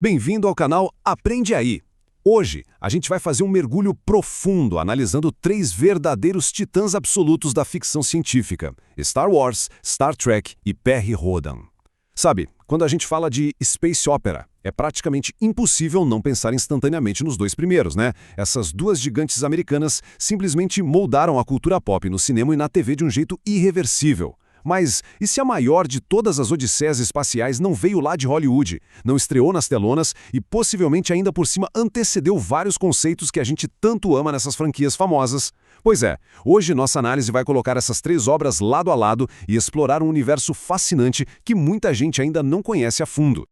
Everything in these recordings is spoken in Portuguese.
Bem-vindo ao canal Aprende Aí! Hoje, a gente vai fazer um mergulho profundo analisando três verdadeiros titãs absolutos da ficção científica: Star Wars, Star Trek e Perry Rhodan. Sabe, quando a gente fala de space opera, é praticamente impossível não pensar instantaneamente nos dois primeiros, né? Essas duas gigantes americanas simplesmente moldaram a cultura pop no cinema e na TV de um jeito irreversível. Mas e se a maior de todas as odisseias espaciais não veio lá de Hollywood, não estreou nas telonas e possivelmente ainda por cima antecedeu vários conceitos que a gente tanto ama nessas franquias famosas? Pois é, hoje nossa análise vai colocar essas três obras lado a lado e explorar um universo fascinante que muita gente ainda não conhece a fundo.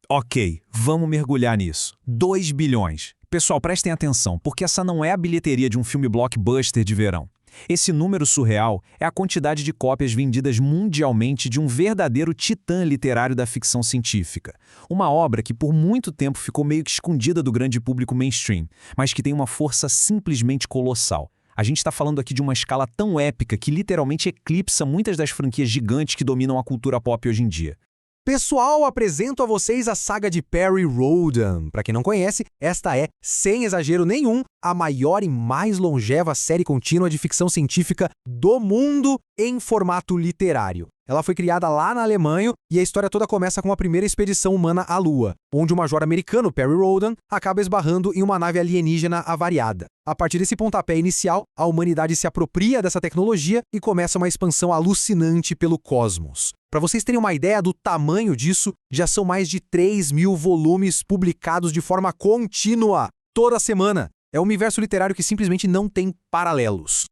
Ok, vamos mergulhar nisso. 2 bilhões. Pessoal, prestem atenção, porque essa não é a bilheteria de um filme blockbuster de verão. Esse número surreal é a quantidade de cópias vendidas mundialmente de um verdadeiro titã literário da ficção científica. Uma obra que por muito tempo ficou meio que escondida do grande público mainstream, mas que tem uma força simplesmente colossal. A gente está falando aqui de uma escala tão épica que literalmente eclipsa muitas das franquias gigantes que dominam a cultura pop hoje em dia. Pessoal, apresento a vocês a saga de Perry Rhodan. Para quem não conhece, esta é, sem exagero nenhum, a maior e mais longeva série contínua de ficção científica do mundo em formato literário. Ela foi criada lá na Alemanha e a história toda começa com a primeira expedição humana à Lua, onde o major americano Perry Rhodan acaba esbarrando em uma nave alienígena avariada. A partir desse pontapé inicial, a humanidade se apropria dessa tecnologia e começa uma expansão alucinante pelo cosmos. Para vocês terem uma ideia do tamanho disso, já são mais de 3.000 volumes publicados de forma contínua, toda semana. É um universo literário que simplesmente não tem paralelos.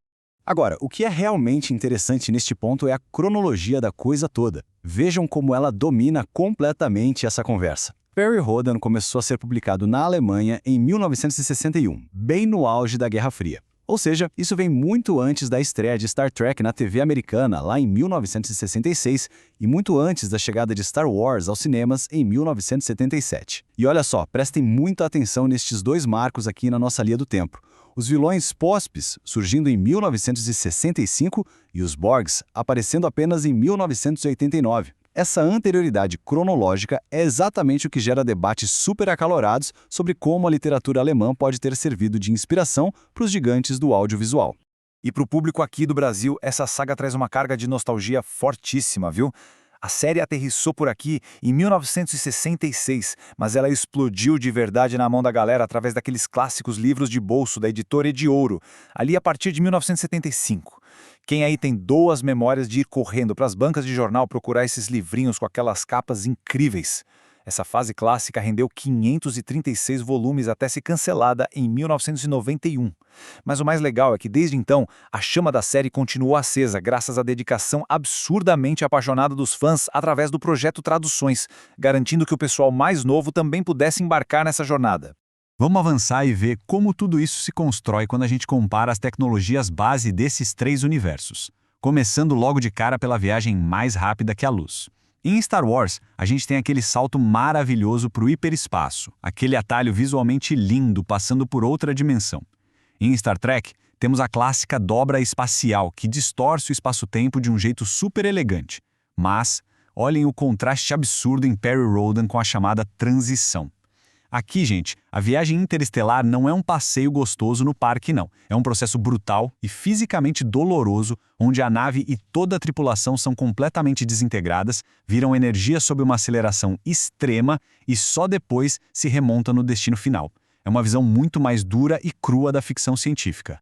Agora, o que é realmente interessante neste ponto é a cronologia da coisa toda. Vejam como ela domina completamente essa conversa. Perry Rhodan começou a ser publicado na Alemanha em 1961, bem no auge da Guerra Fria. Ou seja, isso vem muito antes da estreia de Star Trek na TV americana, lá em 1966, e muito antes da chegada de Star Wars aos cinemas em 1977. E olha só, prestem muita atenção nestes dois marcos aqui na nossa linha do tempo. Os vilões Póspis surgindo em 1965 e os Borgs aparecendo apenas em 1989. Essa anterioridade cronológica é exatamente o que gera debates super acalorados sobre como a literatura alemã pode ter servido de inspiração para os gigantes do audiovisual. E para o público aqui do Brasil, essa saga traz uma carga de nostalgia fortíssima, viu? A série aterrissou por aqui em 1966, mas ela explodiu de verdade na mão da galera através daqueles clássicos livros de bolso da editora Ediouro, ali a partir de 1975. Quem aí tem boas memórias de ir correndo para as bancas de jornal procurar esses livrinhos com aquelas capas incríveis? Essa fase clássica rendeu 536 volumes até ser cancelada em 1991. Mas o mais legal é que, desde então, a chama da série continuou acesa graças à dedicação absurdamente apaixonada dos fãs através do projeto Traduções, garantindo que o pessoal mais novo também pudesse embarcar nessa jornada. Vamos avançar e ver como tudo isso se constrói quando a gente compara as tecnologias base desses três universos, começando logo de cara pela viagem mais rápida que a luz. Em Star Wars, a gente tem aquele salto maravilhoso para o hiperespaço, aquele atalho visualmente lindo passando por outra dimensão. Em Star Trek, temos a clássica dobra espacial que distorce o espaço-tempo de um jeito super elegante. Mas, olhem o contraste absurdo em Perry Rhodan com a chamada transição. Aqui, gente, a viagem interestelar não é um passeio gostoso no parque, não. É um processo brutal e fisicamente doloroso, onde a nave e toda a tripulação são completamente desintegradas, viram energia sob uma aceleração extrema e só depois se remonta no destino final. É uma visão muito mais dura e crua da ficção científica.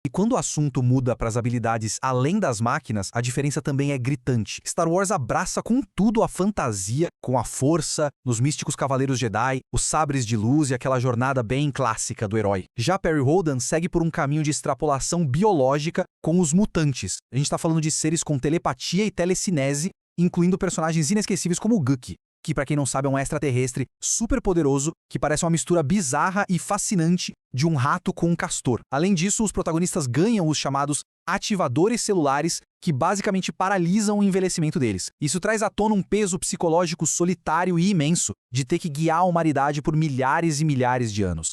E quando o assunto muda para as habilidades além das máquinas, a diferença também é gritante. Star Wars abraça com tudo a fantasia, com a força, nos místicos cavaleiros Jedi, os sabres de luz e aquela jornada bem clássica do herói. Já Perry Rhodan segue por um caminho de extrapolação biológica com os mutantes. A gente está falando de seres com telepatia e telecinese, incluindo personagens inesquecíveis como o Guki, que, para quem não sabe, é um extraterrestre super poderoso que parece uma mistura bizarra e fascinante de um rato com um castor. Além disso, os protagonistas ganham os chamados ativadores celulares que basicamente paralisam o envelhecimento deles. Isso traz à tona um peso psicológico solitário e imenso de ter que guiar a humanidade por milhares e milhares de anos.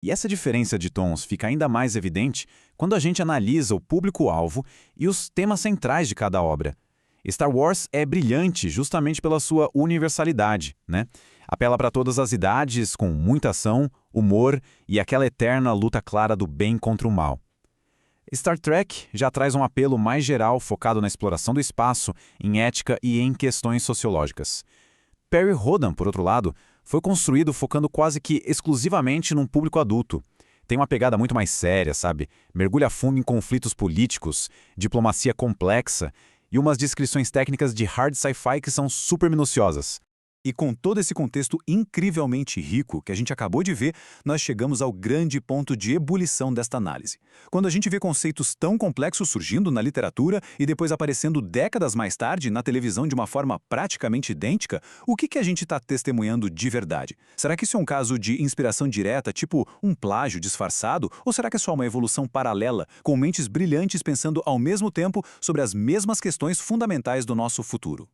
E essa diferença de tons fica ainda mais evidente quando a gente analisa o público-alvo e os temas centrais de cada obra. Star Wars é brilhante justamente pela sua universalidade, né? Apela para todas as idades, com muita ação, humor e aquela eterna luta clara do bem contra o mal. Star Trek já traz um apelo mais geral focado na exploração do espaço, em ética e em questões sociológicas. Perry Rhodan, por outro lado, foi construído focando quase que exclusivamente num público adulto. Tem uma pegada muito mais séria, sabe? Mergulha a fundo em conflitos políticos, diplomacia complexa e umas descrições técnicas de hard sci-fi que são super minuciosas. E com todo esse contexto incrivelmente rico que a gente acabou de ver, nós chegamos ao grande ponto de ebulição desta análise. Quando a gente vê conceitos tão complexos surgindo na literatura e depois aparecendo décadas mais tarde na televisão de uma forma praticamente idêntica, o que a gente está testemunhando de verdade? Será que isso é um caso de inspiração direta, tipo um plágio disfarçado? Ou será que é só uma evolução paralela, com mentes brilhantes pensando ao mesmo tempo sobre as mesmas questões fundamentais do nosso futuro?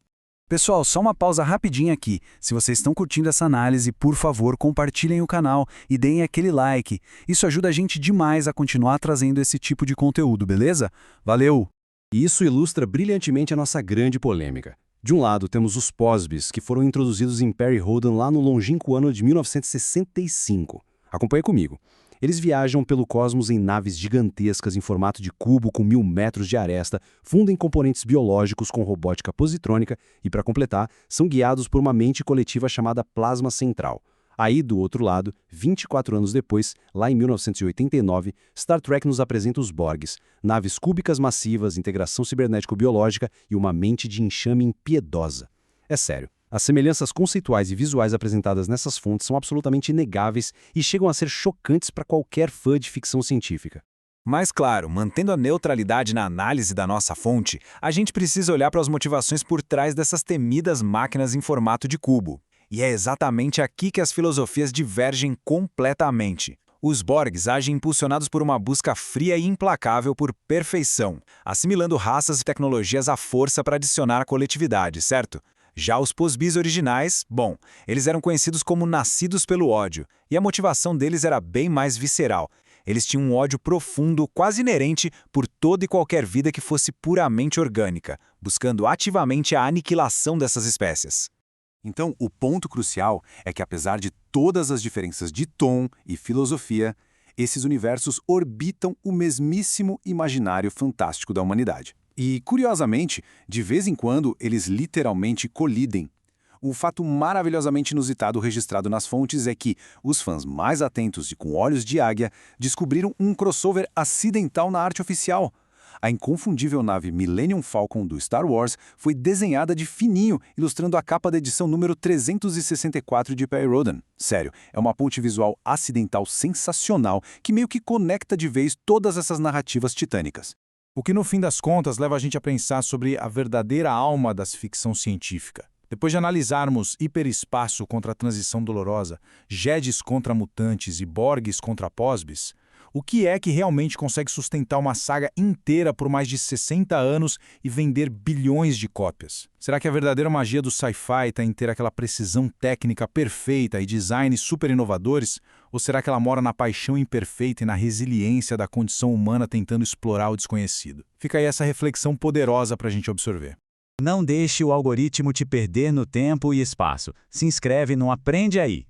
Pessoal, só uma pausa rapidinha aqui. Se vocês estão curtindo essa análise, por favor, compartilhem o canal e deem aquele like. Isso ajuda a gente demais a continuar trazendo esse tipo de conteúdo, beleza? Valeu! E isso ilustra brilhantemente a nossa grande polêmica. De um lado, temos os POSBs, que foram introduzidos em Perry Rhodan lá no longínquo ano de 1965. Acompanhe comigo. Eles viajam pelo cosmos em naves gigantescas em formato de cubo com 1000 metros de aresta, fundem componentes biológicos com robótica positrônica e, para completar, são guiados por uma mente coletiva chamada Plasma Central. Aí, do outro lado, 24 anos depois, lá em 1989, Star Trek nos apresenta os Borgs, naves cúbicas massivas, integração cibernético-biológica e uma mente de enxame impiedosa. É sério. As semelhanças conceituais e visuais apresentadas nessas fontes são absolutamente inegáveis e chegam a ser chocantes para qualquer fã de ficção científica. Mas claro, mantendo a neutralidade na análise da nossa fonte, a gente precisa olhar para as motivações por trás dessas temidas máquinas em formato de cubo. E é exatamente aqui que as filosofias divergem completamente. Os Borgs agem impulsionados por uma busca fria e implacável por perfeição, assimilando raças e tecnologias à força para adicionar a coletividade, certo? Já os POSBs originais, bom, eles eram conhecidos como nascidos pelo ódio, e a motivação deles era bem mais visceral. Eles tinham um ódio profundo, quase inerente, por toda e qualquer vida que fosse puramente orgânica, buscando ativamente a aniquilação dessas espécies. Então, o ponto crucial é que, apesar de todas as diferenças de tom e filosofia, esses universos orbitam o mesmíssimo imaginário fantástico da humanidade. E, curiosamente, de vez em quando, eles literalmente colidem. Um fato maravilhosamente inusitado registrado nas fontes é que os fãs mais atentos e com olhos de águia descobriram um crossover acidental na arte oficial. A inconfundível nave Millennium Falcon do Star Wars foi desenhada de fininho, ilustrando a capa da edição número 364 de Perry Rhodan. Sério, é uma ponte visual acidental sensacional que meio que conecta de vez todas essas narrativas titânicas. O que no fim das contas leva a gente a pensar sobre a verdadeira alma da ficção científica. Depois de analisarmos hiperespaço contra a transição dolorosa, Jedis contra mutantes e Borgs contra POSBs, o que é que realmente consegue sustentar uma saga inteira por mais de 60 anos e vender bilhões de cópias? Será que a verdadeira magia do sci-fi está em ter aquela precisão técnica perfeita e designs super inovadores? Ou será que ela mora na paixão imperfeita e na resiliência da condição humana tentando explorar o desconhecido? Fica aí essa reflexão poderosa para a gente absorver. Não deixe o algoritmo te perder no tempo e espaço. Se inscreve no Aprende Aí.